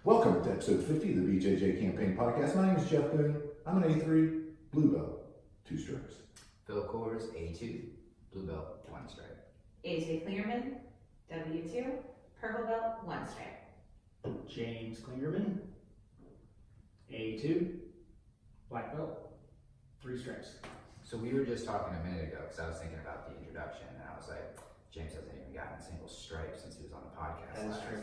Welcome to episode 50 of the BJJ Campaign Podcast. My name is Jeff Boone. I'm an A3 blue belt, 2 stripes. Phil Coors, A2, blue belt, 1 stripe. AJ Clingerman, W2, purple belt, 1 stripe. James Clingerman, A2, black belt, 3 stripes. So we were just talking a minute ago because I was thinking about the introduction and I was like, James hasn't even gotten a single stripe since he was on the podcast. That is true.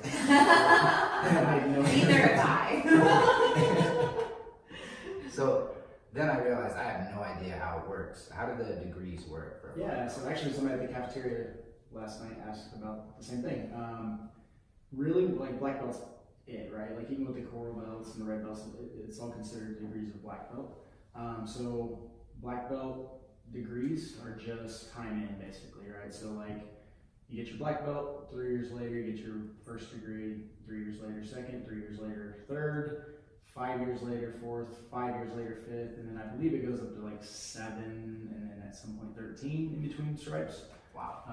Neither have I. So then I realized I have no idea how it works. How do the degrees work? For So actually somebody at the cafeteria last night asked about the same thing. Really, like black belt's it, right? Like even with the coral belts and the red belts, it's all considered degrees of black belt. So black belt degrees are just time in basically, right? So like you get your black belt, 3 years later you get your first degree, 3 years later second, 3 years later third, 5 years later fourth, 5 years later fifth, and then I believe it goes up to like 7, and then at some point 13 in between stripes. Wow.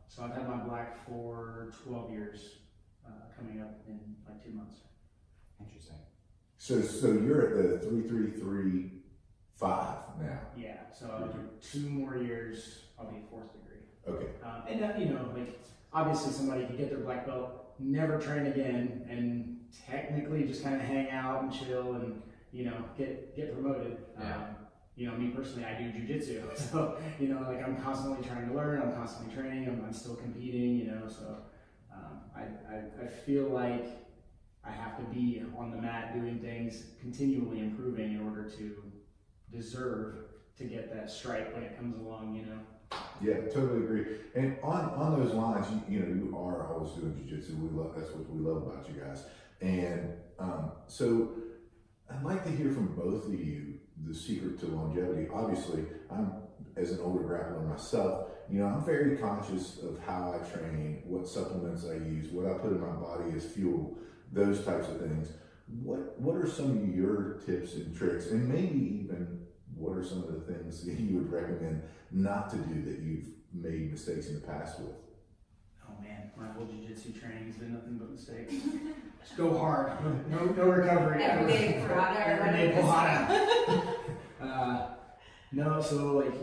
So I've had my black for 12 years, coming up in like 2 months. Interesting. So you're at the 3-3-3-5 now. Yeah, so I'll do 2 more years, I'll be 4th degree. Okay. And that, like obviously somebody could get their black belt, never train again, and technically just kind of hang out and chill and, get promoted. Yeah. Me personally, I do Jiu-Jitsu. So, like I'm constantly trying to learn, I'm constantly training, I'm still competing, so I feel like I have to be on the mat doing things, continually improving in order to deserve to get that stripe when it comes along, Yeah, totally agree. And on those lines, you are always doing jiu-jitsu. That's what we love about you guys. And so I'd like to hear from both of you the secret to longevity. Obviously, I'm as an older grappler myself, I'm very conscious of how I train, what supplements I use, what I put in my body as fuel, those types of things. What are some of your tips and tricks, and maybe even what are some of the things that you would recommend not to do that you've made mistakes in the past with? Oh man, my whole jiu-jitsu training has been nothing but mistakes. Just go hard, no recovery. Every day No, so like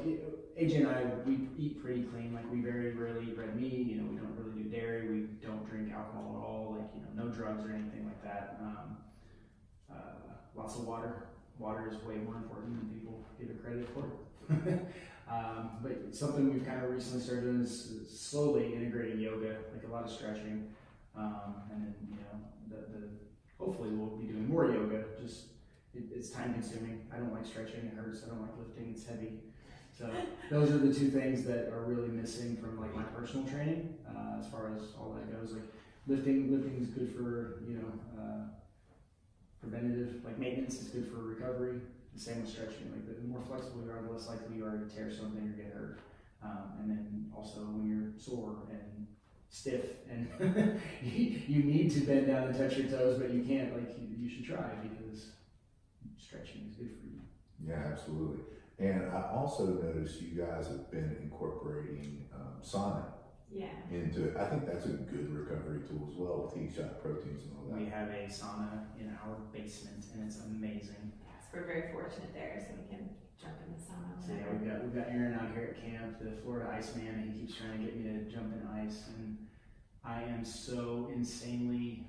AJ and I, we eat pretty clean. Like we very rarely eat red meat. We don't really do dairy. We don't drink alcohol at all. Like no drugs or anything like that. Lots of water. Water is way more important than people give it credit for. But something we've kind of recently started doing is slowly integrating yoga, like a lot of stretching, and then hopefully we'll be doing more yoga. Just it's time consuming. I don't like stretching; it hurts. I don't like lifting; it's heavy. So those are the 2 things that are really missing from like my personal training as far as all that goes. Like lifting is good for preventative, like maintenance is good for recovery. The same with stretching. Like the more flexible you are, the less likely you are to tear something or get hurt. And then also when you're sore and stiff and you need to bend down and touch your toes, but you can't. Like you should try because stretching is good for you. Yeah, absolutely. And I also noticed you guys have been incorporating sauna into it. I think that's a good recovery tool as well with heat shot proteins and all that. We have a sauna in our basement and it's amazing. Yes, we're very fortunate there, so we can jump in the sauna. So yeah, we've got Aaron out here at camp, the Florida Iceman, and he keeps trying to get me to jump in ice, and I am so insanely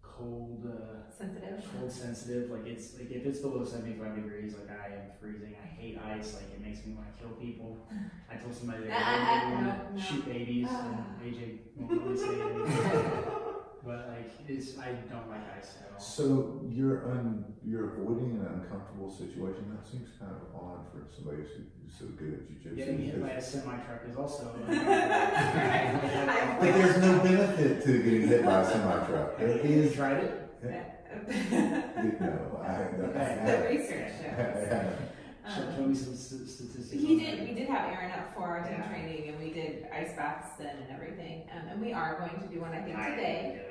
cold sensitive. Like it's like if it's below 75 degrees, like I am freezing. I hate ice. Like it makes me want to kill people. I told somebody that I want to shoot babies, and AJ won't really say anything. But I don't like ice at all. So you're avoiding an uncomfortable situation. That seems kind of odd for somebody who's so good at jiu-jitsu. Getting hit by a semi-truck is also. But there's no benefit to getting hit by a semi-truck. There is. You tried it? No, I haven't. The research shows. Show me some statistics. We did have Aaron up for our gym training, and we did ice baths then and everything. And we are going to do one, I think, today.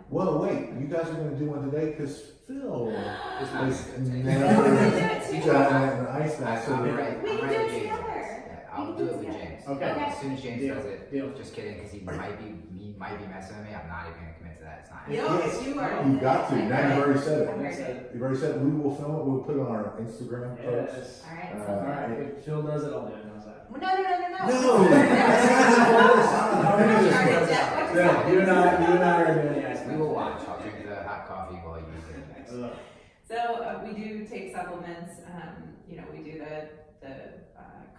Well, wait, you guys are going to do one today because Phil has We never can done an ice bath. So do it together. Yeah, I'll do it with James. Okay. As soon as James Deal. does it, Deal. just kidding, because he might be messing with me. I'm not even gonna commit to to that. It's not. Yes, you are. You've got to. Now you've already said I'm it. very good. You've already said it. We will film it. We'll put it on our Instagram post. Yes. All right. Uh, All right. If Phil does it, I'll do it. How's that? No. No, that's not the first. Yeah, you and I are doing it. We will watch. I'll drink the hot coffee while you get it next. So we do take supplements. We do the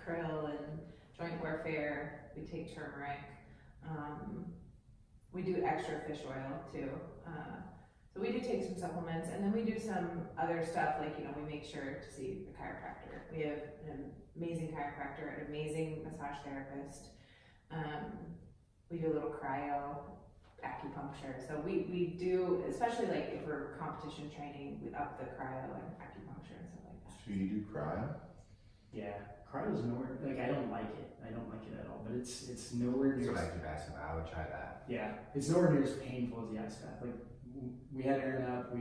krill and joint warfare. We take turmeric. We do extra fish oil too. So we do take some supplements, and then we do some other stuff like we make sure to see the chiropractor. We have an amazing chiropractor, an amazing massage therapist. We do a little cryo, acupuncture. So we do, especially like if we're competition training, we up the cryo and acupuncture and stuff like that. So you do cryo? Yeah, cryo's nowhere. Like I don't like it. I don't like it at all. But it's nowhere That's near. what I keep asking about. I would try that. Yeah, it's nowhere near as painful as the ice bath. Like we had Aaron up,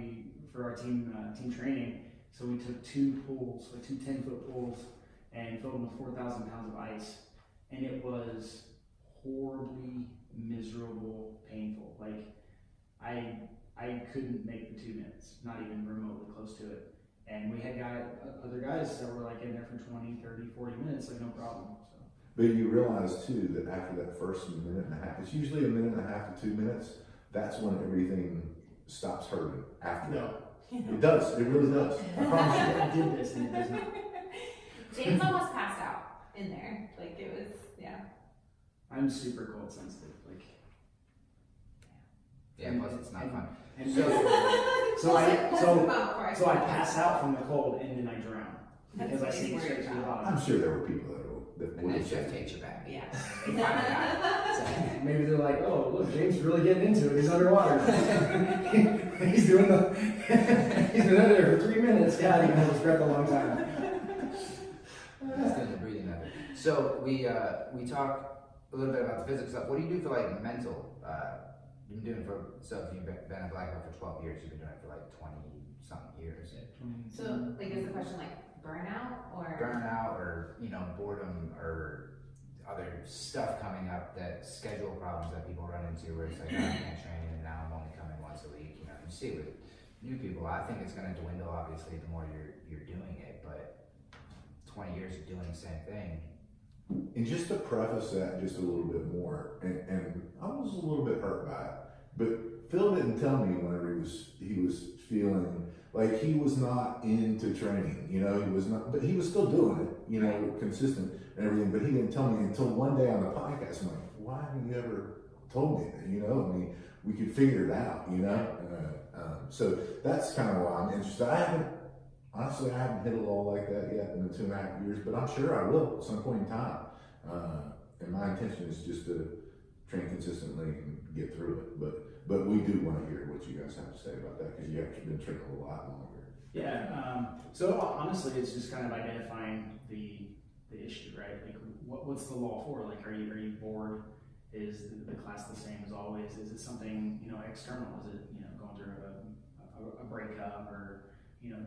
for our team training. So we took 2 pools, like 2 10-foot pools, and filled them with 4,000 pounds of ice, and it was horribly miserable, painful. Like I couldn't make the 2 minutes, not even remotely close to it. And we had other guys that were like in there for 20, 30, 40 minutes, like no problem. So. But you realize too that after that first minute and a half, it's usually a minute and a half to 2 minutes. That's when everything stops hurting. After that, it does. It really does. I promise you. I did this and it doesn't. James almost passed out in there. Like it was, yeah. I'm super cold sensitive. Like. Yeah, plus it's not fun. And so I pass out from the cold and then I drown because I sink straight to the bottom. I'm sure there were people that And would then have Jeff said, takes you back. Yeah. They finally got it. So maybe they're like, oh, look, James is really getting into it. He's underwater. He's doing he's been under there for 3 minutes. Yeah, he can hold his breath a long time. That's doing the breathing method. So we talk a little bit about the physical stuff. What do you do for like mental? You've been doing so if you've been a black belt for 12 years, you've been doing it for like 20 something years. So like is the question like burnout or Burnout or boredom or other stuff coming up, that schedule problems that people run into where it's like I can't train and now I'm only coming once a week. You see it with new people. I think it's going to dwindle obviously the more you're doing it, but 20 years of doing the same thing. and just to preface that just a little bit more, and I was a little bit hurt by it, but Phil didn't tell me whenever he was feeling like he was not into training, he was not, but he was still doing it, consistent and everything, but he didn't tell me until one day on the podcast. I'm like, why haven't you ever told me that, we could figure it out, so that's kind of why I'm interested. Honestly, I haven't hit it all like that yet in the 2.5 years, but I'm sure I will at some point in time. And my intention is just to train consistently and get through it. But we do want to hear what you guys have to say about that because you've actually been training a lot longer. Yeah. So honestly, it's just kind of identifying the issue, right? Like, what's the law for? Like, are you bored? Is the class the same as always? Is it something external? Is it going through a breakup or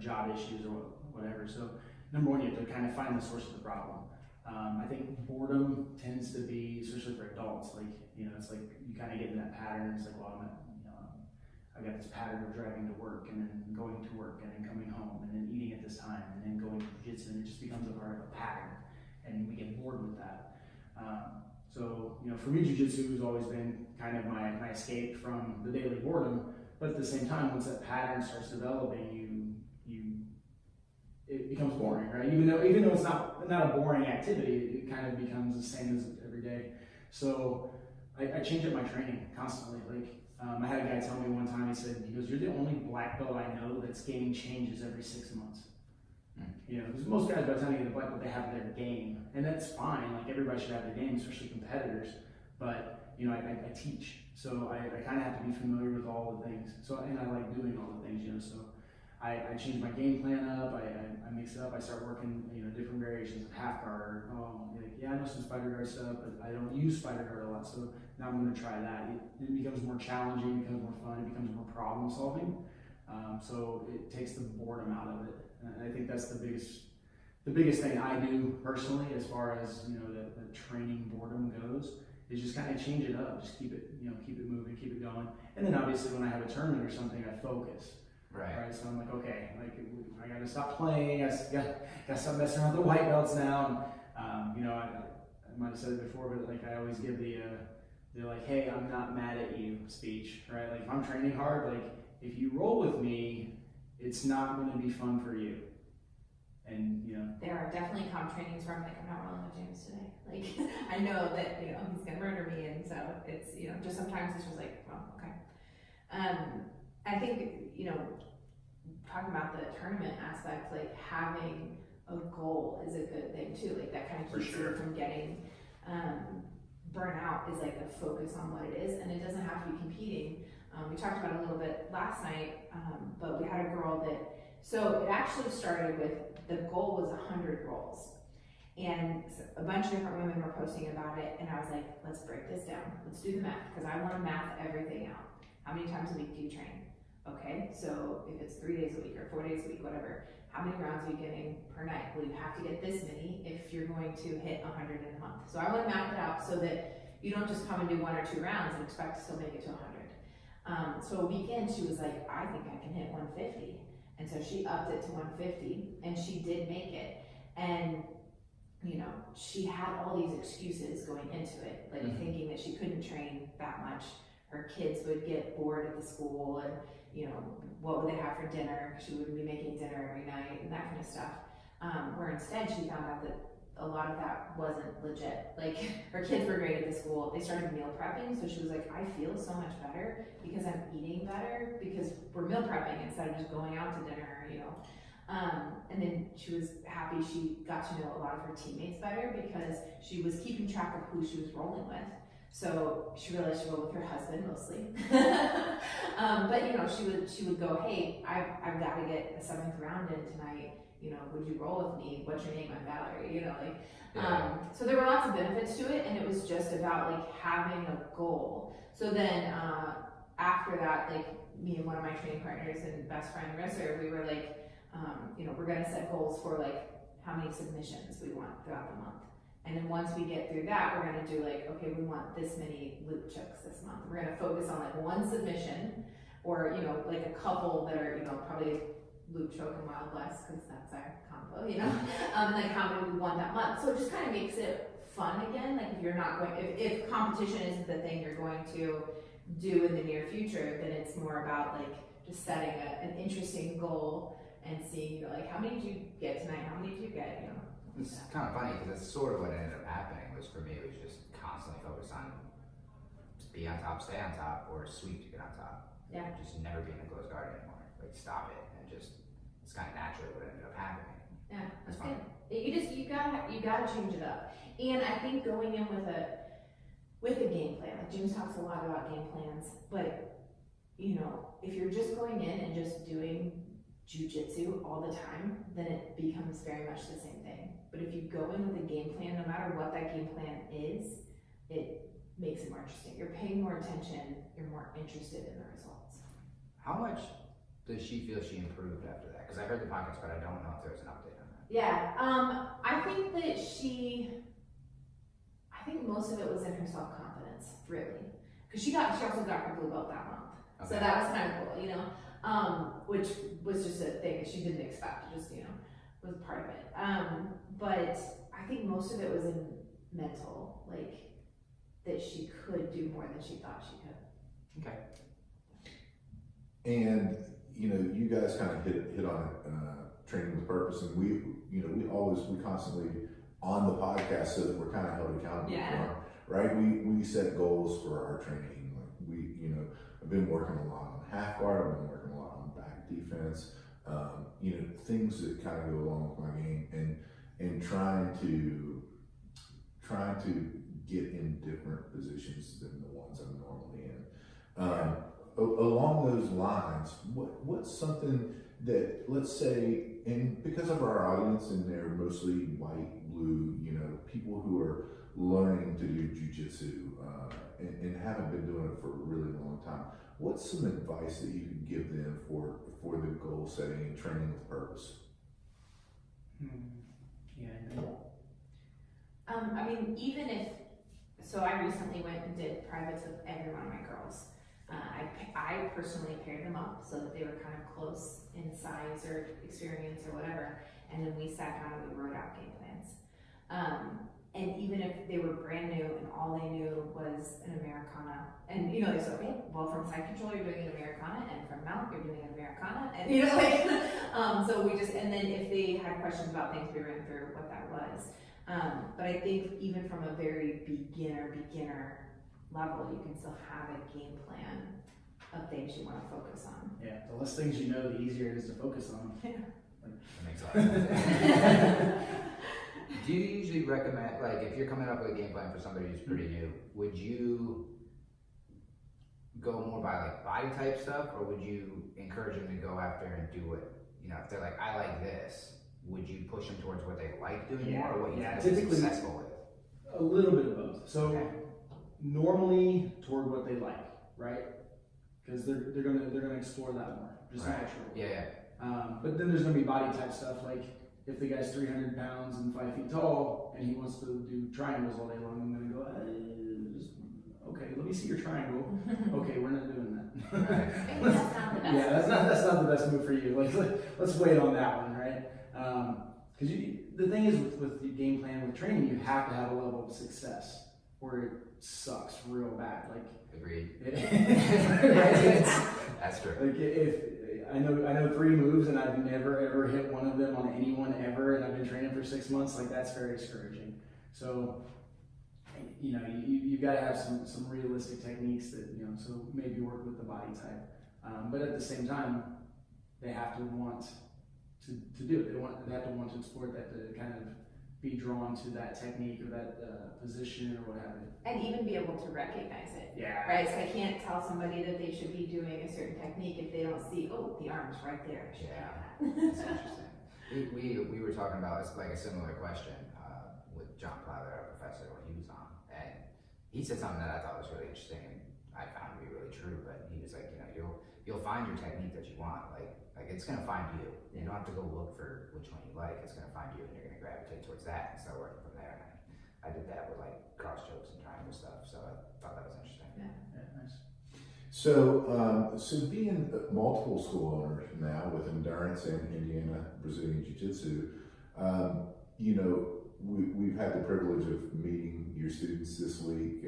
job issues or whatever? So number one, you have to kind of find the source of the problem. I think boredom tends to be, especially for adults, like it's like you kind of get in that pattern. It's like, well, I've got this pattern of driving to work and then going to work and then coming home and then eating at this time and then going to jiu-jitsu, and it just becomes a part of a pattern, and we get bored with that. So for me, jiu-jitsu has always been kind of my escape from the daily boredom. But at the same time, once that pattern starts developing, it becomes boring, right? Even though it's not a boring activity, it kind of becomes the same as every day. So I change up my training constantly. Like I had a guy tell me one time, he goes, "You're the only black belt I know that's game changes every 6 months." Because most guys, by the time they get a black belt, they have their game, and that's fine. Like everybody should have their game, especially competitors. But I teach, so I kind of have to be familiar with all the things. So and I like doing all the things, So I change my game plan up. I mix it up. I start working, different variations of half guard. I know some spider guard stuff, but I don't use spider guard a lot. So now I'm going to try that. It becomes more challenging, it becomes more fun, it becomes more problem solving. So it takes the boredom out of it. And I think that's the biggest thing I do personally, as far as the training boredom goes, is just kind of change it up, just keep it, keep it moving, keep it going. And then obviously when I have a tournament or something, I focus. Right. So I'm like, okay, I got to stop playing. I got to stop messing around with the white belts now. And, I might have said it before, but like I always give they're like, hey, I'm not mad at you speech, right? Like if I'm training hard, like if you roll with me, it's not going to be fun for you. And there are definitely comp trainings where I'm like, I'm not rolling with James today. Like I know that he's gonna murder me, and so it's just sometimes it's just like, well, okay. I think talking about the tournament aspect, like having a goal is a good thing too. Like that kind of keeps you from getting burnout. Is like the focus on what it is, and it doesn't have to be competing. We talked about it a little bit last night, but we had a girl so it actually started with the goal was 100 rolls. And a bunch of different women were posting about it, and I was like, let's break this down. Let's do the math, because I want to math everything out. How many times a week do you train? Okay, so if it's 3 days a week or 4 days a week, whatever, how many rounds are you getting per night? Well, you have to get this many if you're going to hit 100 in a month. So I want to map it out so that you don't just come and do 1 or 2 rounds and expect to still make it to 100. So a weekend, she was like, I think I can hit 150. And so she upped it to 150, and she did make it. And she had all these excuses going into it, like thinking that she couldn't train that much. Her kids would get bored at the school, and what would they have for dinner? She wouldn't be making dinner every night, and that kind of stuff. Where instead she found out that a lot of that wasn't legit. Like her kids were great at the school. They started meal prepping, so she was like, I feel so much better because I'm eating better because we're meal prepping instead of just going out to dinner, and then she was happy she got to know a lot of her teammates better because she was keeping track of who she was rolling with. So she realized she rolled with her husband mostly. But she would go, hey, I've got to get a 7th round in tonight. Would you roll with me? What's your name? I'm Valerie. So there were lots of benefits to it, and it was just about like having a goal. So then after that, like me and one of my training partners and best friend Risser, we were like, we're gonna set goals for like how many submissions we want throughout the month. And then once we get through that, we're gonna do like, okay, we want this many loop chokes this month. We're gonna focus on like 1 submission, or like a couple that are probably loop choke and wild west, because that's our combo, like how many we want that month. So it just kind of makes it fun again. Like if you're not going, if competition isn't the thing you're going to do in the near future, then it's more about like just setting an interesting goal and seeing like how many did you get tonight, how many did you get, It's kind of funny because that's sort of what ended up happening. Was for me, it was just constantly focused on be on top, stay on top, or sweep to get on top. Yeah. Just never be in the closed guard anymore. Like stop it, and just it's kind of naturally what ended up happening. Yeah, that's fun. Good. You gotta change it up. And I think going in with a game plan, like James talks a lot about game plans, but if you're just going in and just doing jiu-jitsu all the time, then it becomes very much the same thing. But if you go in with a game plan, no matter what that game plan is, it makes it more interesting. You're paying more attention, you're more interested in the results. How much does she feel she improved after that? Because I heard the podcast, but I don't know if there was an update on that. Yeah, I think that I think most of it was in her self-confidence, really. Because she also got her blue belt that month. Okay. So that was kind of cool, which was just a thing that she didn't expect. It just, was part of it. But I think most of it was in mental, like that she could do more than she thought she could. Okay. And you guys kind of hit on it, training with purpose, and we constantly on the podcast so that we're kind of held accountable for, right? We set goals for our training. Like I've been working a lot on half guard. I've been working a lot on back defense. Things that kind of go along with my game, and trying to get in different positions than the ones I'm normally in. Along those lines, what's something that, let's say, and because of our audience, and they're mostly white, blue, people who are learning to do jiu-jitsu and haven't been doing it for a really long time, what's some advice that you can give them for the goal setting and training with purpose? I mean, even if So I recently went and did privates with every one of my girls. I personally paired them up so that they were kind of close in size or experience or whatever, and then we sat down and we wrote out game plans. And even if they were brand new and all they knew was an Americana, and you know, they said, okay, well, from side control you're doing an Americana, and from mount you're doing an Americana, and you know, like, so we just, and then if they had questions about things, we ran through what that was. But I think even from a very beginner level, you can still have a game plan of things you want to focus on. Yeah, the less things you know, the easier it is to focus on. Yeah. That makes a lot of sense. Do you usually recommend, like, if you're coming up with a game plan for somebody who's pretty new, would you go more by like body type stuff, or would you encourage them to go after and do what, you know, if they're like, I like this, would you push them towards what they like doing more, or what you think they're successful with? A little bit of both. So Okay. normally toward what they like, right? Because they're gonna explore that more, just Right. naturally. Yeah, But then there's gonna be body type stuff, like if the guy's 300 pounds and 5 feet tall and he wants to do triangles all day long, I'm gonna go, okay, let me see your triangle. Okay, we're not doing that. Right. Maybe that's not the best. Yeah, that's not the best move for you. Like, let's wait on that one, right? Because the thing is with the game plan with training, you have to have a level of success, or it sucks real bad. Like, agreed. Right? That's true. Like if I know 3 moves and I've never ever hit one of them on anyone ever, and I've been training for 6 months, like that's very discouraging. So, you know, you've got to have some realistic techniques that, you know, so maybe work with the body type. But at the same time, they have to want to do it. They have to want to explore that, to kind of be drawn to that technique or that position or what have you. And even be able to recognize it. Yeah. Right, so I can't tell somebody that they should be doing a certain technique if they don't see, oh, the arm's right there. I should Yeah. do That's that. interesting. We were talking about, it's like a similar question with John Plow, our professor, when he was on, and he said something that I thought was really interesting and I found to be really true. But he was like, you know, you'll find your technique that you want. Like it's gonna find you. You don't have to go look for which one you like. It's gonna find you, and you're gonna gravitate towards that and start working from there. And I did that with like cross chokes and triangle stuff, so I thought that was interesting. Yeah. Nice. So, so being multiple school owners now with Endurance and Indiana Brazilian Jiu-Jitsu, you know, we've had the privilege of meeting your students this week,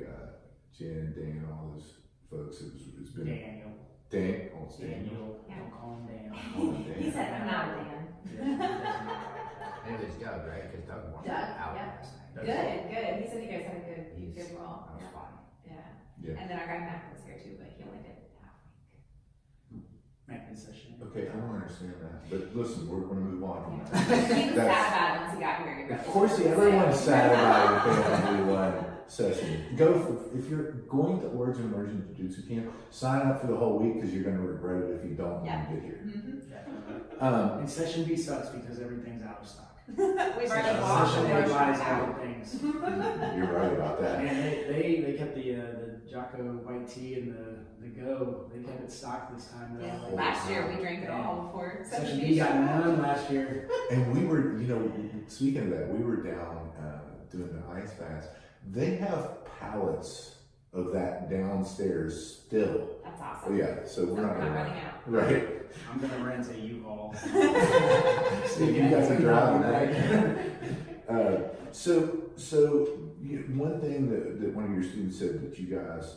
Jen, Dan, all those folks. It's been Daniel. Dan. Oh, it's Dan. Daniel. Yeah. Don't call him Dan. Oh, Dan. He said, I'm not a Dan. And it was Doug, right? Because Doug won Doug, out yeah. last night. Good. He said you guys had a good role. That was Yeah. fun. Yeah. And then our guy Mac was here too, but he only did half week. Mac session. Okay, I don't understand that. But listen, we're going to move on from He that. was sad That's- about it once he got here. Of course, everyone's sad about it if they only do one session. If you're going to Origin Immersion Jiu-Jitsu camp, sign up for the whole week because you're going to regret it if you don't when you get here. Mm-hmm. And session B sucks because everything's out of stock. We've already Session bought A the workshop buys out. other things. You're right about that. And they kept the Jocko white tea and the Go. They kept it stocked this time. Yeah. Like, Last year we drank it all before Session B got none last year. And we were, you know, speaking of that, we were down doing the ice baths. They have pallets of that downstairs still. That's Oh, awesome. yeah, so we're not going running to. out. Right. I'm gonna rent a U-Haul. So you guys are driving that. One thing that one of your students said that you guys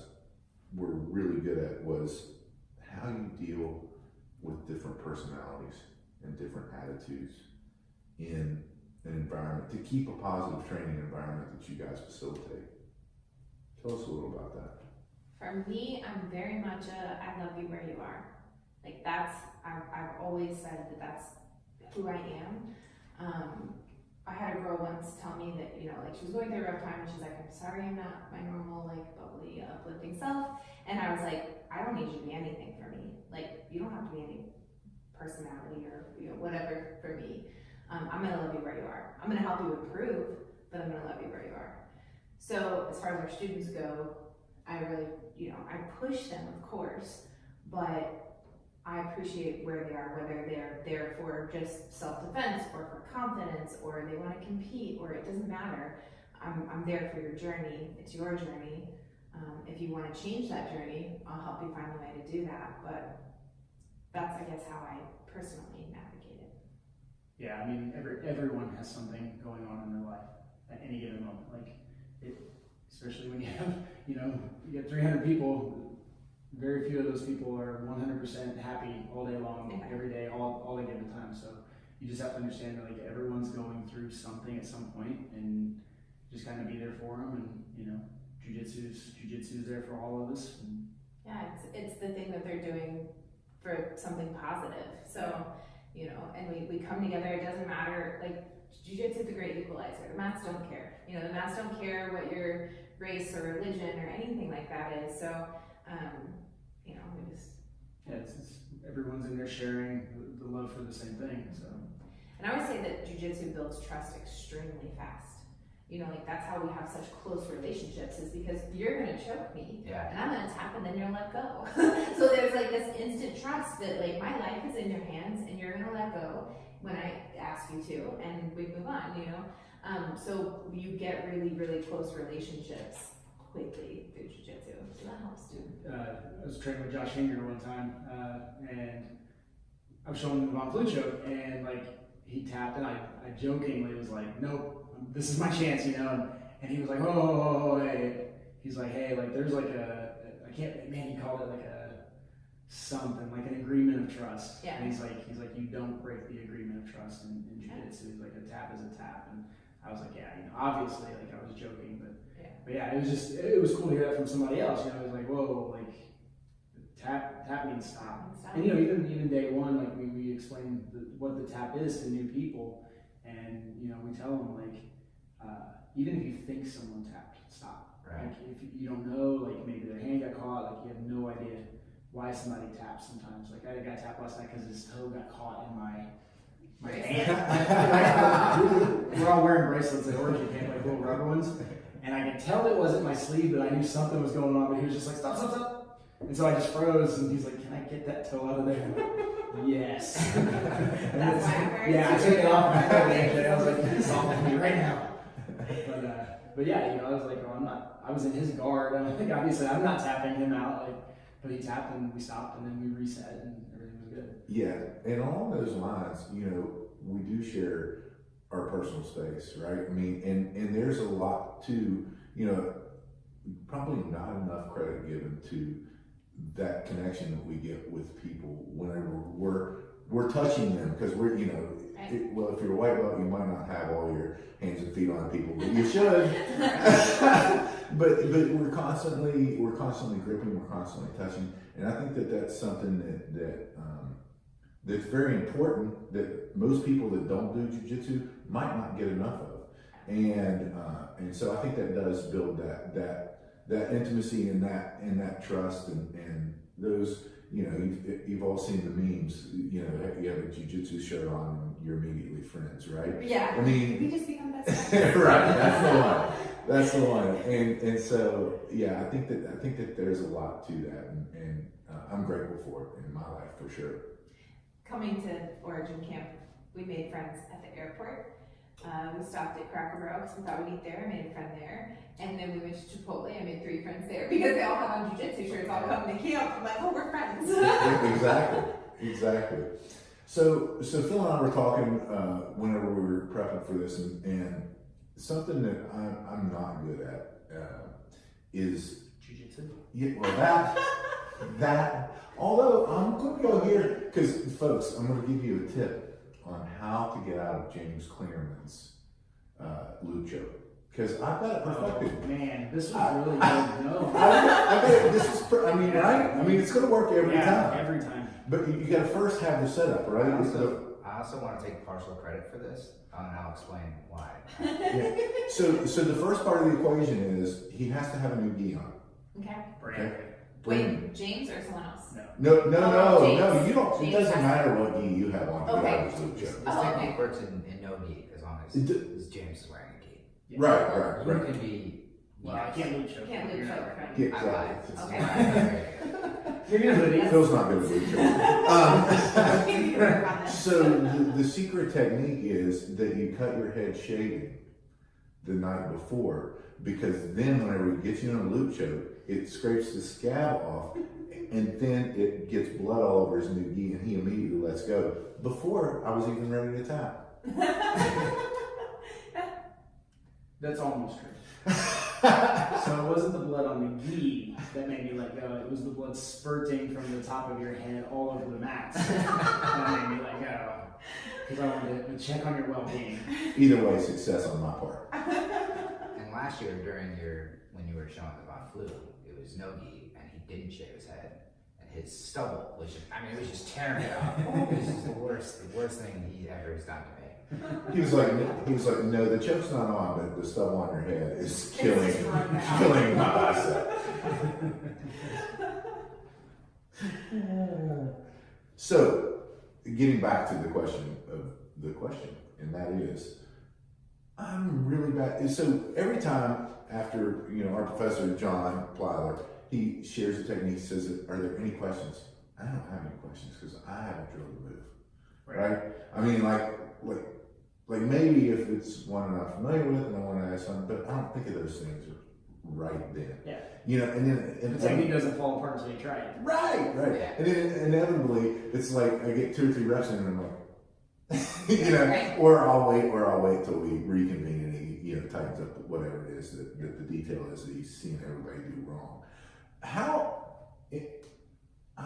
were really good at was how you deal with different personalities and different attitudes in an environment to keep a positive training environment that you guys facilitate. Tell us a little about that. For me, I'm very much I love you where you are. Like I've always said that's who I am. I had a girl once tell me that, you know, like she was going through a rough time and she's like, I'm sorry I'm not my normal, like, bubbly, uplifting self. And I was like, I don't need you to be anything for me. Like, you don't have to be any personality or, you know, whatever for me. I'm gonna love you where you are. I'm gonna help you improve, but I'm gonna love you where you are. So as far as our students go, I really, you know, I push them, of course, but I appreciate where they are, whether they're there for just self-defense or for confidence or they want to compete or it doesn't matter. I'm there for your journey. It's your journey. If you want to change that journey, I'll help you find the way to do that. But that's, I guess, how I personally navigate it. Yeah, I mean, everyone has something going on in their life at any given moment. Like, especially when you have, you get 300 people, very few of those people are 100% happy all day long, every day, all a given time. So you just have to understand that, like, everyone's going through something at some point, and just kind of be there for them. And, Jiu-Jitsu's there for all of us. And yeah, it's the thing that they're doing for something positive. So, and we come together. It doesn't matter, like, Jiu-Jitsu is a great equalizer. The mats don't care. The mats don't care what your race or religion or anything like that is. So, we just... Yeah, it's everyone's in there sharing the love for the same thing, so. And I would say that Jiu-Jitsu builds trust extremely fast. Like, that's how we have such close relationships, is because you're going to choke me, and I'm going to tap, and then you'll let go. So there's, like, this instant trust that, like, my life is in your hands, and you're going to let go when I ask you to, and we move on, So you get really, really close relationships quickly through Jiu-Jitsu. So that helps too. I was training with Josh Hinger one time, and I was showing him the Von Flue choke, and, like, he tapped, and I jokingly was like, nope, this is my chance, and he was like, oh, hey. He's like, hey, like, there's like he called it like something, like an agreement of trust. Yeah. And he's like, you don't break the agreement of trust in Jiu-Jitsu. He's like, a tap is a tap. And I was like, yeah, obviously, like, I was joking, but yeah, it was cool to hear that from somebody else. It was like, whoa, like, tap means stop. And even day one, like, we explain what the tap is to new people, and we tell them, like, even if you think someone tapped, stop. Right. Like, if you don't know, like, maybe their hand got caught, like, you have no idea why somebody taps sometimes. Like, I got tapped last night because his toe got caught in my hand. We're all wearing bracelets at Origin Camp, like little rubber ones, and I could tell it wasn't my sleeve, but I knew something was going on. But he was just like, stop. And so I just froze, and he's like, can I get that toe out of there? Yes. That's why I'm wearing I took it off. I was like, it's off of me right now. But yeah, I was like, I was in his guard. I'm like, obviously, I'm not tapping him out. Like, but he tapped, and we stopped, and then we reset, and everything was good. Yeah, and along those lines, we do share our personal space, right? I mean, and there's a lot to, probably not enough credit given to that connection that we get with people whenever we're touching them, because we're, well, if you're a white belt, you might not have all your hands and feet on people, but you should. but we're constantly gripping, we're constantly touching, and I think that's something that's very important, that most people that don't do jiu-jitsu might not get enough of, and so I think that does build that intimacy and that trust, and those, you've all seen the memes, you have a jiu-jitsu shirt on and you're immediately friends, right? Yeah. I mean, we just become best friends. Right, that's the one. And so, yeah, I think that there's a lot to that, and I'm grateful for it in my life, for sure. Coming to Origin Camp, we made friends at the airport. We stopped at Cracker Barrel because we thought we'd eat there. I made a friend there. And then we went to Chipotle. I made 3 friends there because they all have on jiu-jitsu shirts all coming to camp. I'm like, oh, we're friends. Exactly. So Phil and I were talking whenever we were prepping for this, and something that I'm not good at is Jiu-jitsu? Yeah, well, that. Although I'm going to go here, because folks, I'm going to give you a tip on how to get out of James Clingerman's loop choke, because I've got it perfected. Oh, man, this was really good. No, right? I mean, it's going to work every time. Every time. But you got to first have the setup, right? I also want to take partial credit for this, and I'll explain why. Yeah. So the first part of the equation is he has to have a new gi on. Okay. Wait, James or someone else? No. James. You don't. James it doesn't matter what gi you have on. Okay. This technique works in no gi, as long as James is wearing a gi. Yeah. Right. You can be. Well, I can't loop choke. Can't loop choke. Yeah, I lied. Okay. Phil's not good at loop choke. So the secret technique is that you cut your head shaving the night before, because then whenever he gets you in a loop choke, it scrapes the scab off, and then it gets blood all over his new gi, and he immediately lets go before I was even ready to tap. That's almost true. So it wasn't the blood on the gi that made me let go. It was the blood spurting from the top of your head all over the mats that made me let go. Because I wanted to check on your well-being. Either way, success on my part. And last year when you were showing the Von Flu, it was no gi, and he didn't shave his head, and his stubble was just, it was just tearing it out. It was just the worst thing he ever has done to me. He was like, no, the choke's not on, but the stubble on your head is killing my bicep. So, getting back to the question, and that is, I'm really bad. So every time after, our professor, John Plyler, he shares a technique, says, are there any questions? I don't have any questions because I haven't drilled the move, right? Like maybe if it's one I'm not familiar with and I want to ask something, but I don't think of those things right then. Yeah. And then the technique doesn't fall apart until you try it. Right. Yeah. And then inevitably, it's like I get 2 or 3 reps in and I'm like, Right. or I'll wait till we reconvene and he, tightens up whatever it is that the detail is that he's seeing everybody do wrong. I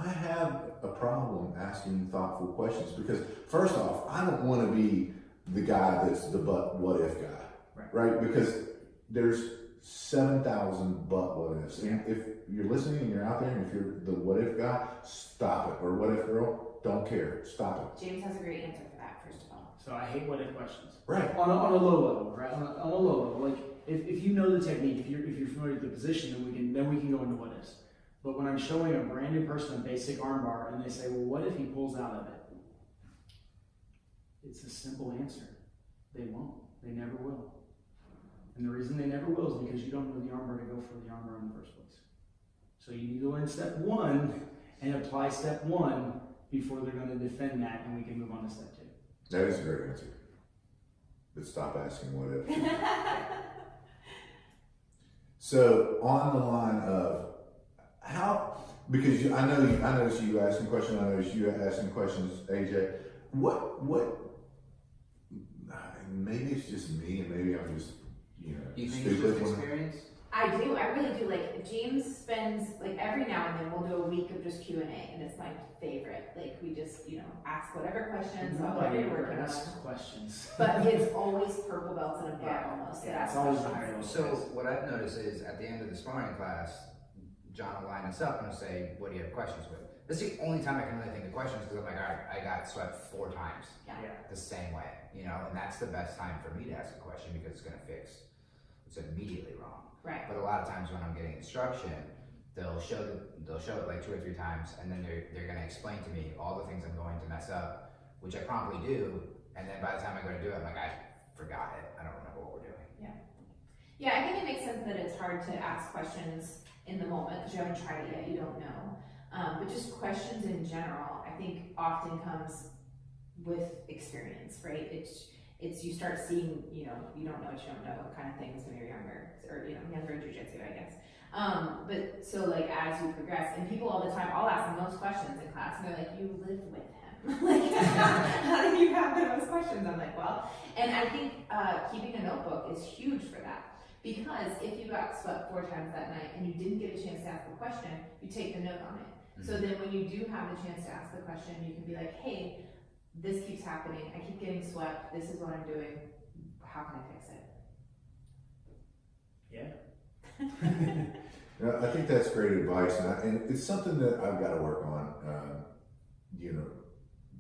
have a problem asking thoughtful questions because first off, I don't want to be the guy that's the but what if guy, right? Because there's 7,000 but what ifs. And if you're listening and you're out there and if you're the what if guy, stop it. Or what if girl, don't care, stop it. James has a great answer for that, first of all. So I hate what if questions. Right. On a low level, right? On a low level, like if you know the technique, if you're familiar with the position, then we can go into what ifs. But when I'm showing a brand new person a basic armbar and they say, well, what if he pulls out of it? It's a simple answer. They won't. They never will. And the reason they never will is because you don't know the armbar to go for the armbar in the first place. So you need to learn step 1 and apply step 1 before they're going to defend that, and we can move on to step 2. That is a great answer. But stop asking what if. So on the line of how, because I noticed you asking questions, I noticed you asking questions, AJ. What? Maybe it's just me, and maybe I'm just, You think stupid. it's just experience? I do. I really do. Like James spends every now and then we'll do a week of just Q&A, and it's my favorite. Like we just ask whatever questions about whatever you're working on. Questions. But it's always purple belts and above almost. Yeah, it's always the higher level. So what I've noticed is at the end of the sparring class, John will line us up and will say, what do you have questions with? This is the only time I can really think of questions because I'm like, all right, I got swept 4 times the same way, and that's the best time for me to ask a question because it's going to fix what's immediately wrong. Right. But a lot of times when I'm getting instruction, they'll show it like 2 or 3 times, and then they're going to explain to me all the things I'm going to mess up, which I promptly do, and then by the time I go to do it, I'm like, I forgot it. I don't remember what we're doing. Yeah, I think it makes sense that it's hard to ask questions in the moment because you haven't tried it yet, you don't know. But just questions in general, I think often comes with experience, right? It's you start seeing, you don't know what you don't know kind of things when you're younger, or younger jiu-jitsu, I guess. But so as you progress, and people all the time, I'll ask them those questions in class, and they're like, "You live with him, how do you have those questions?" I'm like, well, and I think keeping a notebook is huge for that. Because if you got swept 4 times that night and you didn't get a chance to ask the question, you take the note on it. Mm-hmm. So then when you do have the chance to ask the question, you can be like, hey, this keeps happening. I keep getting swept. This is what I'm doing. How can I fix it? Yeah. I think that's great advice. And it's something that I've got to work on,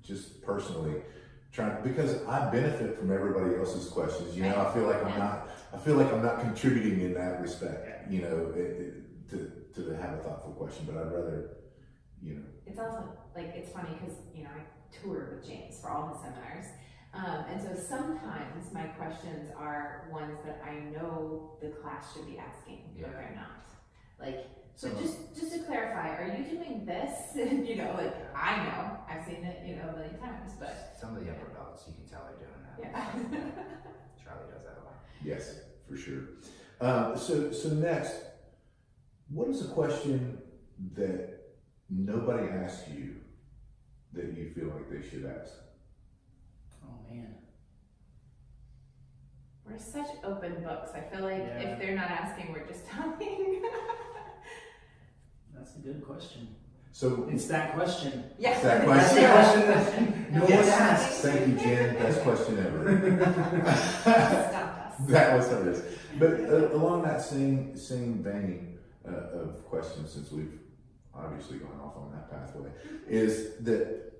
just personally. Because I benefit from everybody else's questions. I feel like I'm not contributing in that respect. To have a thoughtful question, but I'd rather, It's also it's funny because I tour with James for all his seminars, and so sometimes my questions are ones that I know the class should be asking, but they're not. So just to clarify, are you doing this? I know I've seen it, a million times, but some of the upper belts you can tell they're doing that. Yeah. Charlie does that a lot. Yes. for sure. So next, what is a question that nobody asks you that you feel like they should ask? Oh man. We're such open books. I feel like Yeah. if they're not asking, we're just telling. That's a good question. So It's that question. Yes. That That's the question that no one Yes. asks. Thank you, Jen. Best question ever. Stop us. That was hilarious. But along that same vein of questions, since we've obviously gone off on that pathway, is that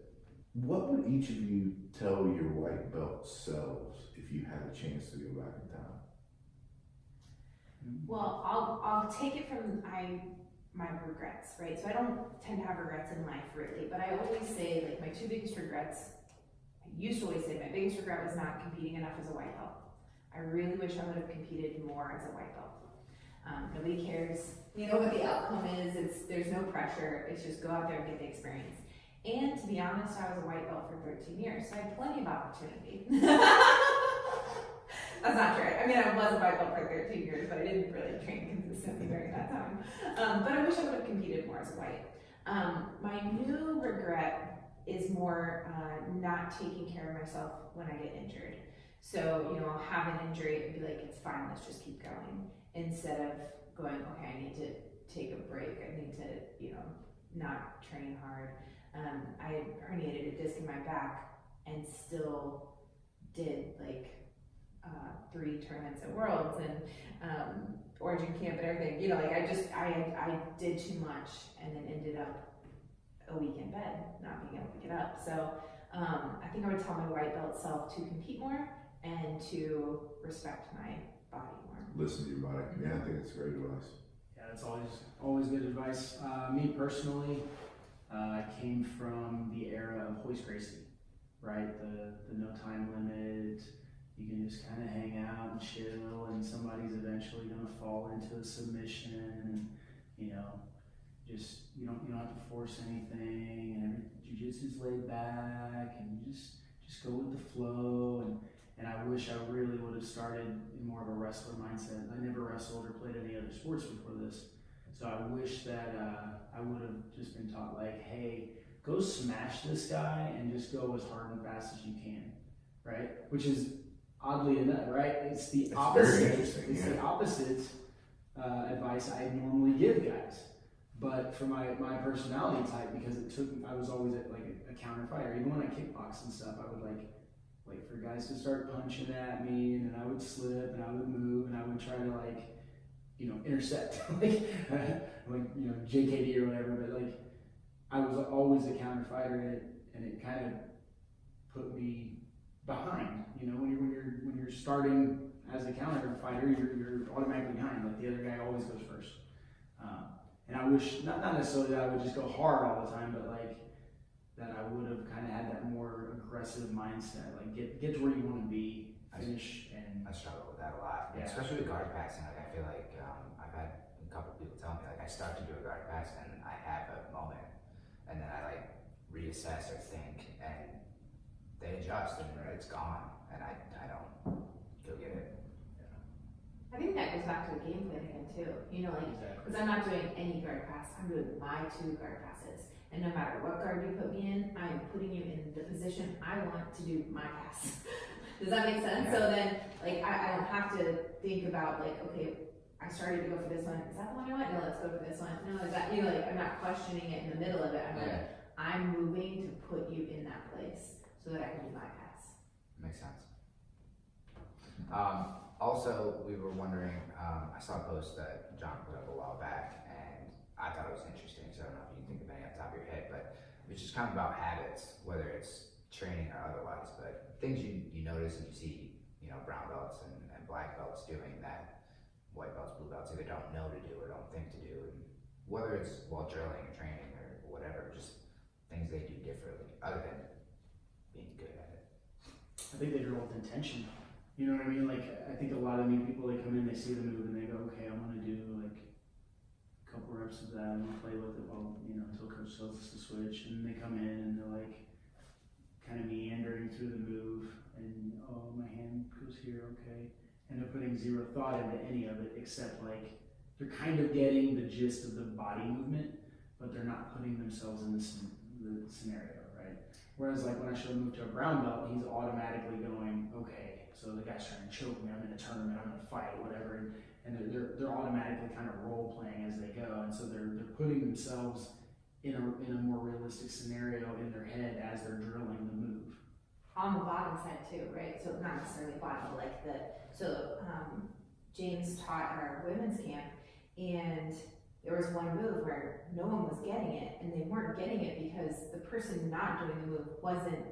what would each of you tell your white belt selves if you had a chance to go back in time? Well, I'll take it from my regrets, right? So I don't tend to have regrets in life really, but I always say like my two biggest regrets. I used to always say my biggest regret was not competing enough as a white belt. I really wish I would have competed more as a white belt. Nobody cares, you know what the outcome is. There's no pressure. It's just go out there and get the experience. And to be honest, I was a white belt for 13 years, so I had plenty of opportunity. That's not true. I mean, I was a white belt for 13 years, but I didn't really train consistently during that time. But I wish I would have competed more as a white. My new regret is more not taking care of myself when I get injured. So, you know, I'll have an injury and be like, it's fine, let's just keep going. Instead of going, okay, I need to take a break. I need to, you know, not train hard. I had herniated a disc in my back and still did like 3 tournaments at Worlds and Origin Camp and everything. You know, like I did too much and then ended up a week in bed, not being able to get up. So I think I would tell my white belt self to compete more and to respect my body more. Listen to your body. Yeah, I think it's great advice. Yeah, that's always good advice. Me personally, I came from the era of hoist racing, right? The no time limit. You can just kind of hang out and chill, and somebody's eventually gonna fall into a submission. You know, just you don't have to force anything, and jiu-jitsu's laid back, and you just go with the flow. And I wish I really would have started in more of a wrestler mindset. I never wrestled or played any other sports before this. So I wish that I would have just been taught like, hey, go smash this guy and just go as hard and fast as you can, right? Which is oddly enough, right? It's the opposite. Very interesting. It's the opposite advice I normally give guys. But for my personality type, because I was always like a counter fighter. Even when I kickbox and stuff, I would like wait for guys to start punching at me, and then I would slip and I would move and I would try to like, you know, intercept like you know, JKD or whatever. But like I was always a counter fighter, and it kind of put me behind. You know, when you're starting as a counter fighter, you're automatically behind. Like the other guy always goes first. And I wish not necessarily that I would just go hard all the time, but like that I would have kind of had that more aggressive mindset. Like get to where you want to be, finish. And I struggle with that a lot, yeah. Especially with guard passing. Like I feel like I've had a couple of people tell me like I start to do a guard pass and I have a moment, and then I like reassess or think, and they adjust and it's gone, and I don't go get it. I think that goes back to the game plan again too. You know, like, because I'm not doing any guard pass, I'm doing my 2 guard passes. And no matter what guard you put me in, I'm putting you in the position I want to do my pass. Does that make sense? Yeah. So then, like, I don't have to think about, like, okay, I started to go for this one. Is that the one I want? No, let's go for this one. No, is that, you know, like, I'm not questioning it in the middle of it. I'm like, I'm moving to put you in that place so that I can do my pass. Makes sense. Also, we were wondering, I saw a post that John put up a while back, and I thought it was interesting, so I don't know if you can think of any off the top of your head, but it's just kind of about habits, whether it's training or otherwise, but things you notice and you see, you know, brown belts and black belts doing that white belts, blue belts either don't know to do or don't think to do, and whether it's while drilling or training or whatever, just things they do differently, other than being good at it. I think they drill with intention. You know what I mean? Like, I think a lot of new people, they come in, they see the move, and they go, okay, I'm going to do, like, a couple reps of that, I'm going to play with it, well, you know, until coach tells us to switch, and they come in, and they're, like, kind of meandering through the move, and, oh, my hand goes here, okay, and they're putting zero thought into any of it except like they're kind of getting the gist of the body movement, but they're not putting themselves in the scenario, right? Whereas like when I show a move to a brown belt, he's automatically going, okay, so the guy's trying to choke me, I'm in a tournament, I'm gonna fight, whatever, and they're automatically kind of role playing as they go, and so they're putting themselves in a more realistic scenario in their head as they're drilling the move. On the bottom side too, right? So not necessarily bottom, but like James taught at our women's camp, and there was one move where no one was getting it, and they weren't getting it because the person not doing the move wasn't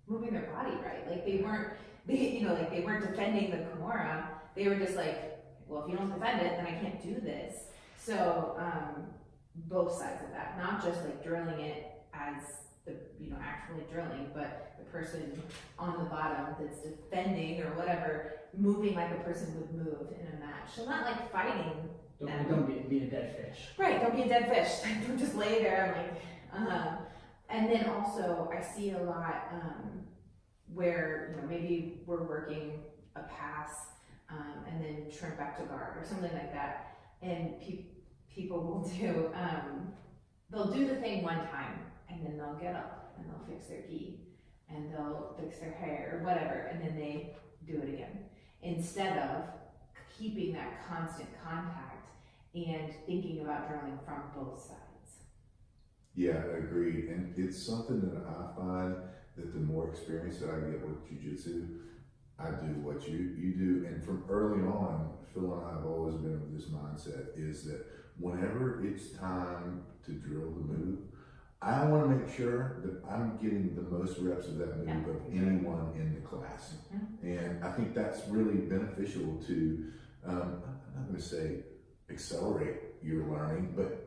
moving their body right. Like they weren't defending the Kimura. They were just like, well, if you don't defend it, then I can't do this. So both sides of that, not just like drilling it as the actually drilling, but the person on the bottom that's defending or whatever, moving like a person would move in a match. So not like fighting. Don't be a dead fish. Right, don't be a dead fish. Don't just lay there and then also I see a lot where maybe we're working a pass and then turn back to guard or something like that, and people will do they'll do the thing one time and then they'll get up and they'll fix their gi and they'll fix their hair or whatever, and then they do it again instead of keeping that constant contact and thinking about drilling from both sides. Yeah, agreed. And it's something that I find that the more experience that I get with jiu-jitsu, I do what you do. And from early on, Phil and I have always been of this mindset is that whenever it's time to drill the move, I want to make sure that I'm getting the most reps of that move of anyone in the class. Mm-hmm. And I think that's really beneficial to, I'm not going to say accelerate your learning, but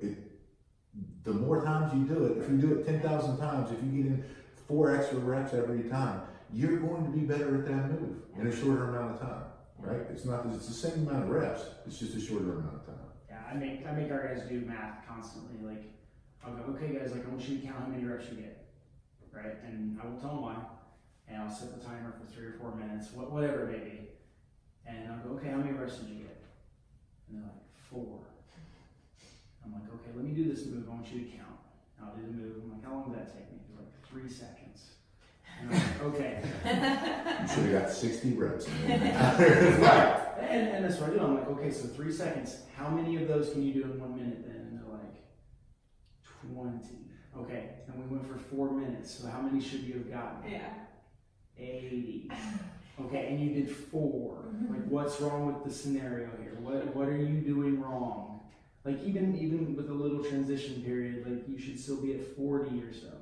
the more times you do it, if you do it 10,000 times, if you get in 4 extra reps every time, you're going to be better at that move in a shorter amount of time, right? It's the same amount of reps, it's just a shorter amount of time. Yeah, I make our guys do math constantly. Like, I'll go, okay guys, like I want you to count how many reps you get, right? And I will tell them why, and I'll set the timer for 3 or 4 minutes, whatever it may be. And I'll go, okay, how many reps did you get? And they're like, 4. I'm like, okay, let me do this move, I want you to count. And I'll do the move, I'm like, how long did that take me? They're like, 3 seconds. And I'm like, okay. You should have got 60 reps. Right. And that's what I do. I'm like, okay, so 3 seconds. How many of those can you do in 1 minute then? And they're like, 20. Okay, and we went for 4 minutes. So how many should you have gotten? Yeah. 80. Okay, and you did 4. Like, what's wrong with the scenario here? What are you doing wrong? Like, even with a little transition period, like, you should still be at 40 or so.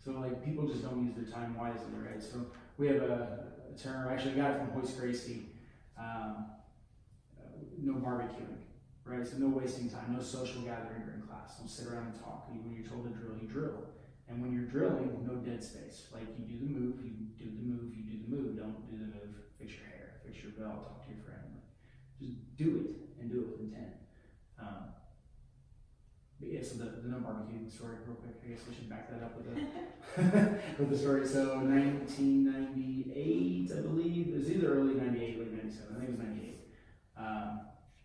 So, like, people just don't use their time wisely, right? So, we have a term, actually got it from Hoist Gracie, no barbecuing, right? So, no wasting time, no social gathering during class. Don't sit around and talk. When you're told to drill, you drill. And when you're drilling, no dead space. Like, you do the move, you do the move, you do the move. Don't do the move, fix your hair, fix your belt, talk to your friend. Just do it, and do it with intent. But yeah, so the no barbecuing story, real quick. I guess we should back that up with with the story. So 1998, I believe. It was either early 98, late 97. I think it was 98.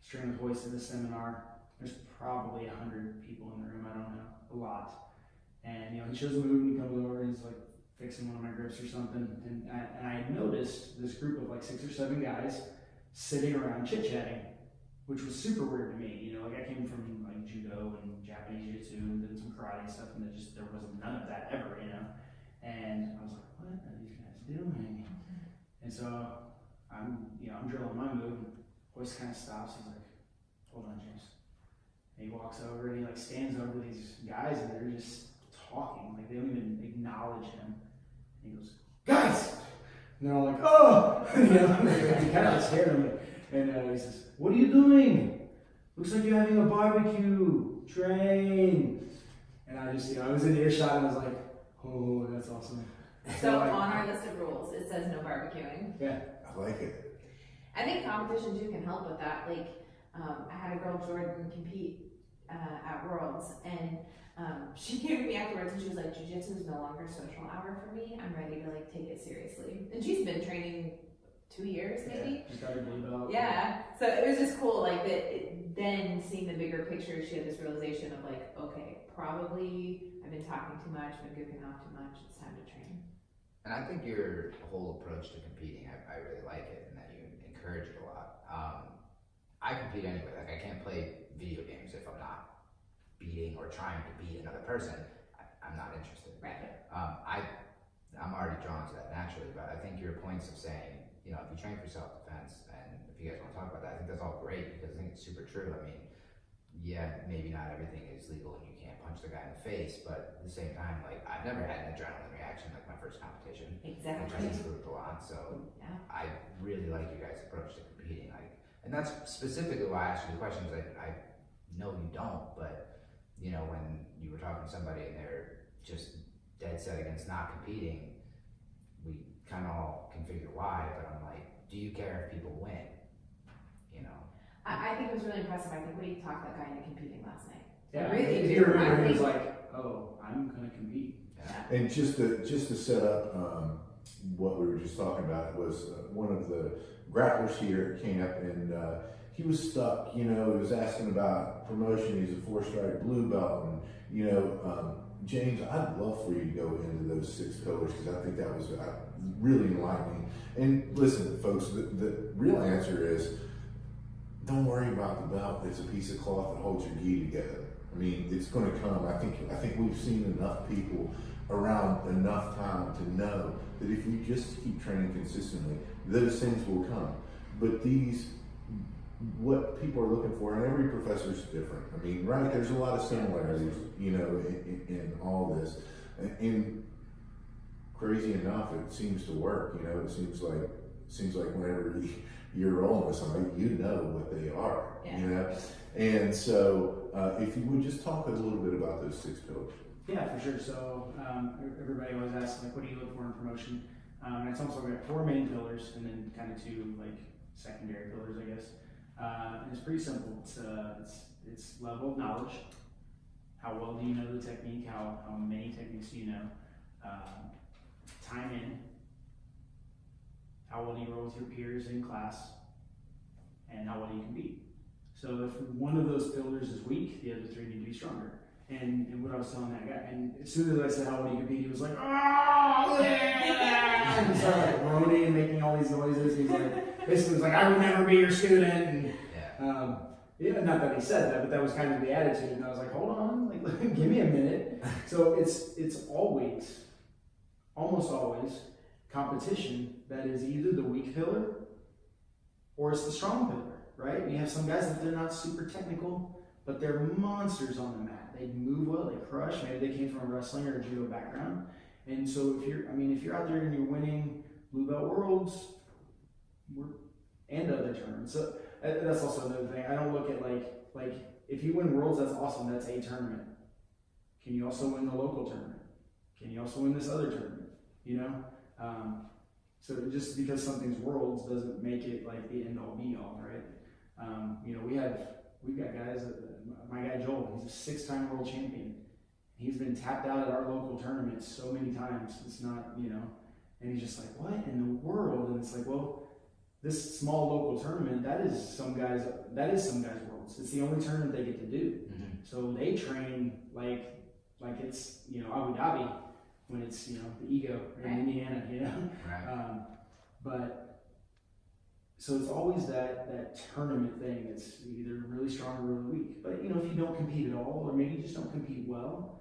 String with Hoist in this seminar. There's probably 100 people in the room. I don't know, a lot. And he shows the move and he comes over and he's like fixing one of my grips or something. And I noticed this group of like 6 or 7 guys sitting around chit-chatting, which was super weird to me. Like I came from like Judo and Japanese Jiu-Jitsu and did some karate and stuff, and there wasn't none of that ever, And I was like, what are these guys doing? And so I'm drilling my move, and Hoist kind of stops. He's like, hold on, James. And he walks over and he like stands over these guys, and they're just talking, like they don't even acknowledge him. And he goes, guys! And they're all like, oh! He kind of scared them. And he says, what are you doing? Looks like you're having a barbecue. Train. And I just, I was in earshot and I was like, oh, that's awesome. So on our list of rules, it says no barbecuing. Yeah. I like it. I think competition too can help with that. Like, I had a girl, Jordan, compete at Worlds, and she came to me afterwards and she was like, jiu-jitsu is no longer social hour for me. I'm ready to like take it seriously. And she's been training 2 years maybe. Just got her blue belt. Yeah, so it was just cool, like then seeing the bigger picture, she had this realization of like, okay, probably I've been talking too much, been goofing off too much, it's time to train. And I think your whole approach to competing, I really like it, and that you encourage it a lot. I compete anyway. Like, I can't play video games if I'm not beating or trying to beat another person. I'm not interested. Right. I'm already drawn to that naturally, but I think your points of saying, you know, if you train for self-defense, and if you guys want to talk about that, I think that's all great, because I think it's super true. I mean, yeah, maybe not everything is legal and you can't punch the guy in the face, but at the same time, like, I've never had an adrenaline reaction like my first competition, which I Exactly. improved a lot. So Yeah. I really like your guys' approach to competing. Like, and that's specifically why I asked you the questions. I know you don't, but you know, when you were talking to somebody and they're just dead set against not competing, we kind of all can figure why. But I'm like, do you care if people win? You know. I think it was really impressive. I think we talked that guy into competing last night. Yeah, Really if do. you remember, I he was think- like, "Oh, I'm gonna compete." Yeah. And just to set up what we were just talking about, was one of the grapplers here at camp, and he was stuck. You know, he was asking about promotion. He's a 4-stripe blue belt, and you know, James, I'd love for you to go into those 6 pillars, because I think that was really enlightening. And listen, folks, the real answer is, don't worry about the belt. It's a piece of cloth that holds your gi together. I mean, it's going to come. I think we've seen enough people around enough time to know that if we just keep training consistently, those things will come. But what people are looking for, and every professor is different. I mean, right? There's a lot of similarities, you know, in all this. And crazy enough, it seems to work. You know, it seems like whenever you're rolling with somebody, you know what they are. Yeah. You know, and so if you would just talk a little bit about those 6 pillars. Yeah, for sure. So everybody always asks, like, what do you look for in promotion? And it's also got 4 main pillars, and then kind of 2 like secondary pillars, I guess. And it's pretty simple. It's level of knowledge. How well do you know the technique? How many techniques do you know? Time in. How well do you roll with your peers in class? And how well do you compete? So if one of those pillars is weak, the other 3 need to be stronger. And what I was telling that guy, and as soon as I said how well do you compete, he was like, "Oh yeah!" And he started like groaning and making all these noises. He's like, basically was like, "I would never be your student." And yeah, not that he said that, but that was kind of the attitude. And I was like, "Hold on, like give me a minute." So it's always, almost always, competition that is either the weak pillar or it's the strong pillar, right? You have some guys that they're not super technical, but they're monsters on the mat. They move well, they crush. Maybe they came from a wrestling or a judo background. And so if you're out there and you're winning blue belt worlds and other tournaments, so that's also another thing. I don't look at like if you win worlds, that's awesome. That's a tournament. Can you also win the local tournament? Can you also win this other tournament? You know. So just because something's worlds doesn't make it like the end all be all, right? You know, we've got guys. My guy Joel, he's a 6-time world champion. He's been tapped out at our local tournaments so many times. It's not, you know, and he's just like, what in the world? And it's like, well, this small local tournament, that is some guys' worlds. It's the only tournament they get to do. Mm-hmm. So they train like it's, you know, Abu Dhabi when it's, you know, the ego in Indiana, you know. Right. But so it's always that tournament thing that's either really strong or really weak. But you know, if you don't compete at all, or maybe you just don't compete well,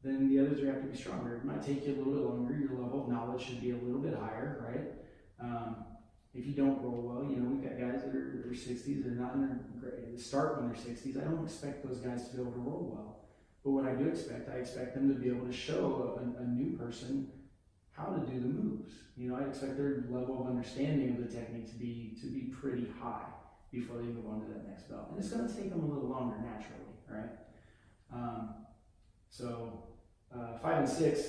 then the other 3 have to be stronger. It might take you a little bit longer. Your level of knowledge should be a little bit higher, right? If you don't roll well, you know, we've got guys that are 60s. They're not in their start when they're 60s. I don't expect those guys to be able to roll well. But what I do expect, I expect them to be able to show a new person how to do the moves. You know, I expect their level of understanding of the technique to be pretty high before they move on to that next belt. And it's going to take them a little longer naturally, right? So 5 and 6.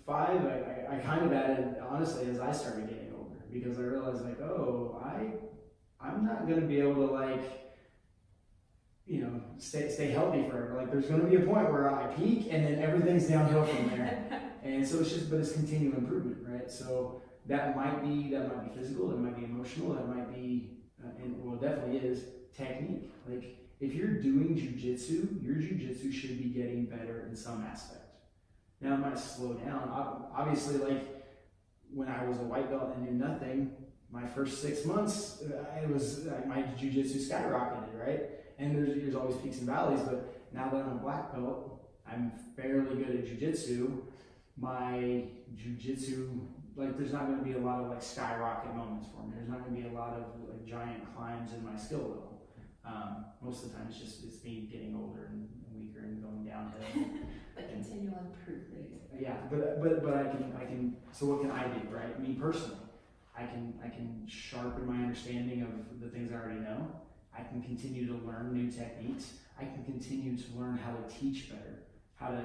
5, I kind of added, honestly, as I started getting older, because I realized like, oh, I'm not going to be able to like, you know, stay healthy forever. Like there's going to be a point where I peak and then everything's downhill from there. And so it's continual improvement, right? So that might be physical, that might be emotional, that might be, and well, it definitely is technique. Like if you're doing jiu-jitsu, your jiu-jitsu should be getting better in some aspect. Now it might slow down. Obviously, like when I was a white belt and knew nothing, my first 6 months, it was my jiu-jitsu skyrocketed, right? And there's always peaks and valleys, but now that I'm a black belt, I'm fairly good at jiu-jitsu. My jiu-jitsu, like there's not going to be a lot of like skyrocket moments for me. There's not going to be a lot of like giant climbs in my skill level. Most of the time it's me getting older and weaker and going downhill. But continual improvement. Yeah, but I can. So what can I do, right? Me personally, I can sharpen my understanding of the things I already know. I can continue to learn new techniques. I can continue to learn how to teach better, how to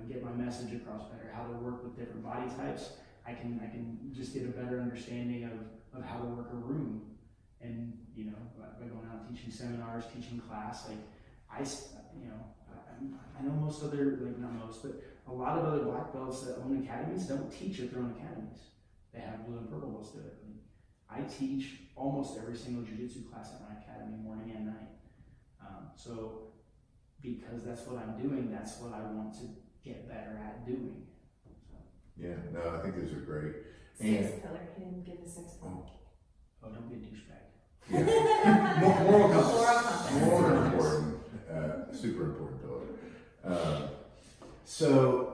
get my message across better, how to work with different body types. I can just get a better understanding of how to work a room, and by going out teaching seminars, teaching class, like I know most other, like not most, but a lot of other black belts that own academies don't teach at their own academies. They have blue and purple belts do it. I teach almost every single jiu-jitsu class at my academy, morning and night. So because that's what I'm doing, that's what I want to get better at doing. So. Yeah, no, I think those are great. Six pillar, he didn't give the six pillar. Oh, don't be a douchebag. Yeah. Moral compass. Super important, super important pillar.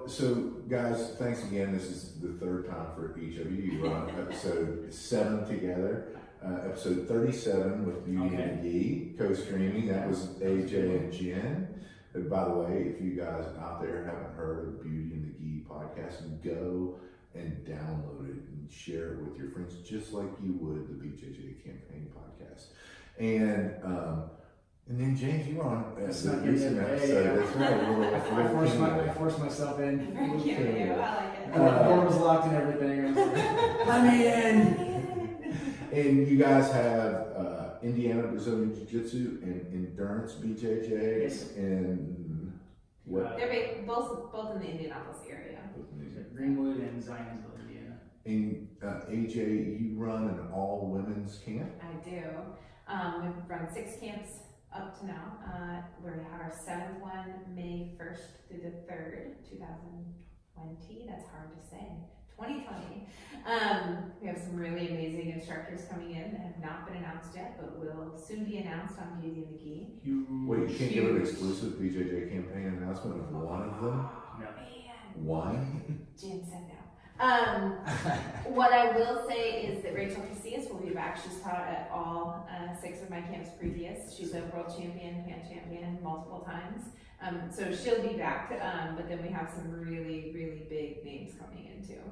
So guys, thanks again. This is the third time for each of you. You were on episode 7 together. Episode 37 with Beauty and the Gi, co-streaming. That was AJ and Jen. And by the way, if you guys out there haven't heard of Beauty and the Gi podcast, go and download it and share it with your friends, just like you would the BJJ campaign podcast. And then James, you were on the recent episode. That's right. I forced myself in. Very cute, I like it. The door was locked and everything. Let me in. And you guys have Indiana Brazilian Jiu-Jitsu and Endurance BJJ. Yes. And what? They're both in the Indianapolis area. Greenwood and Zionsville, Indiana. And AJ, you run an all-women's camp? I do. We've run 6 camps up to now. We have our 7th one May 1st through the 3rd, 2020. That's hard to say. 2020. We have some really amazing instructors coming in that have not been announced yet, but will soon be announced on Beauty and the Gi. Wait, you can't give an exclusive BJJ campaign announcement of one of them? No. Man. One? Jim said no. What I will say is that Rachel Casillas will be back. She's taught at all 6 of my camps previous. She's a world champion, pan champion multiple times. So she'll be back, but then we have some really, really big names coming in too.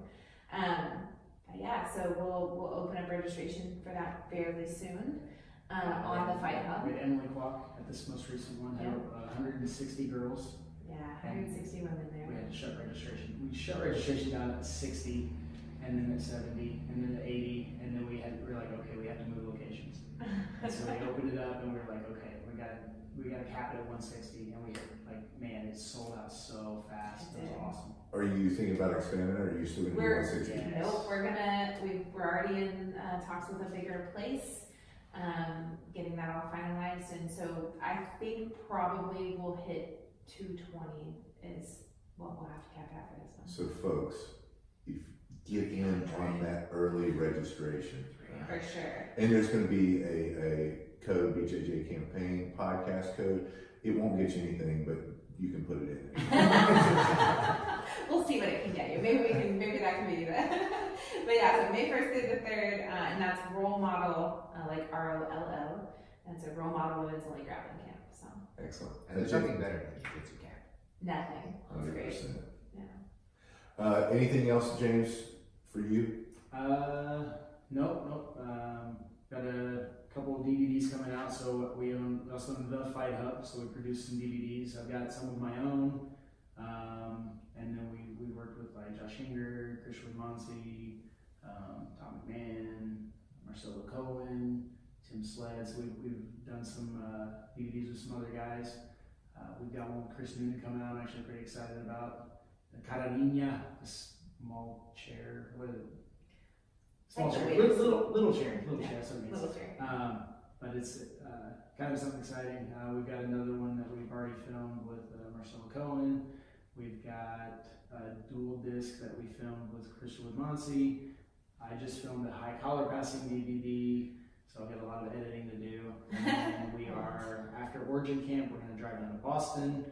But yeah, so we'll open up registration for that fairly soon on the Fight Hub. We had Emily Kwok at this most recent one, had 160 girls. Yeah, 160 women there. We had to shut registration. We shut registration down at 60, and then at 70, and then at 80, and then we were like, okay, we have to move locations. And so we opened it up, and we were like, okay, we got to cap it at 160, and we it sold out so fast. It was awesome. Are you thinking about expanding, or are you still going to do 160? Yes. Nope, we're already in talks with a bigger place, getting that all finalized, and so I think probably we'll hit 220 is what we'll have to cap out for this one. So folks, get in on that early registration. For sure. And there's going to be a code, BJJ campaign podcast code. It won't get you anything, but you can put it in. We'll see what it can get you. Maybe that can be that. But yeah, so May 1st through the 3rd, and that's role model, like ROLL. And it's a role model women's only grappling camp. So Excellent. And there's nothing better than jiu-jitsu camp. nothing. That's great. 100%. Yeah. Anything else, James, for you? Nope. Got a couple of DVDs coming out, so we also own the Fight Hub, so we produce some DVDs. I've got some of my own, and then we worked with like Josh Hinger, Chris Monsi, Tom McMahon, Marcelo Cohen, Tim Sled. So we've done some DVDs with some other guys. We've got one with Chris Noonan coming out. I'm actually pretty excited about. The Carabinha, the small chair. What is it? Small Like the chair, weights. little chair, Yeah, that's what it means. Little chair. But it's kind of something exciting. We've got another one that we've already filmed with Marcelo Cohen. We've got a dual disc that we filmed with Christian Woodmonsi. I just filmed a high collar passing DVD, so I've got a lot of editing to do. And then we are, after Origin Camp, we're going to drive down to Boston,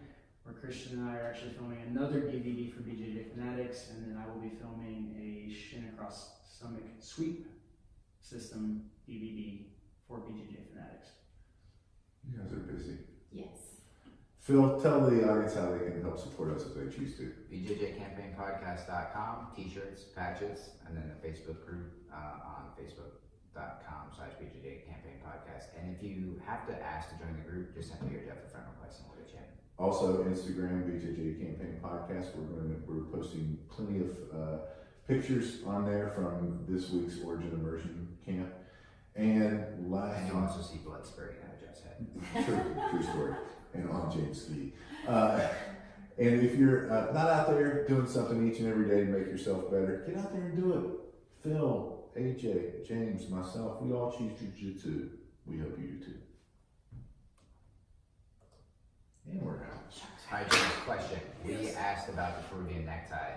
where Christian and I are actually filming another DVD for BJJ Fanatics, and then I will be filming a shin across stomach sweep system DVD for BJJ Fanatics. You guys are busy. Yes. Phil, tell the audience how they can help support us if they choose to. BJJCampaignPodcast.com, t-shirts, patches, and then the Facebook group on Facebook.com/BJJ Campaign Podcast. And if you have to ask to join the group, just send me your Jeff a friend request and we'll get you in. Also, Instagram, BJJ Campaign Podcast. We're posting plenty of pictures on there from this week's Origin Immersion Camp. And last, And you'll also see blood spurting out of Jeff's head. true story. And on James Ski. And if you're not out there doing something each and every day to make yourself better, get out there and do it. Phil, AJ, James, myself, we all choose Jiu-Jitsu. We hope you do too. And we're out. All right, James, question. We asked about the Peruvian necktie.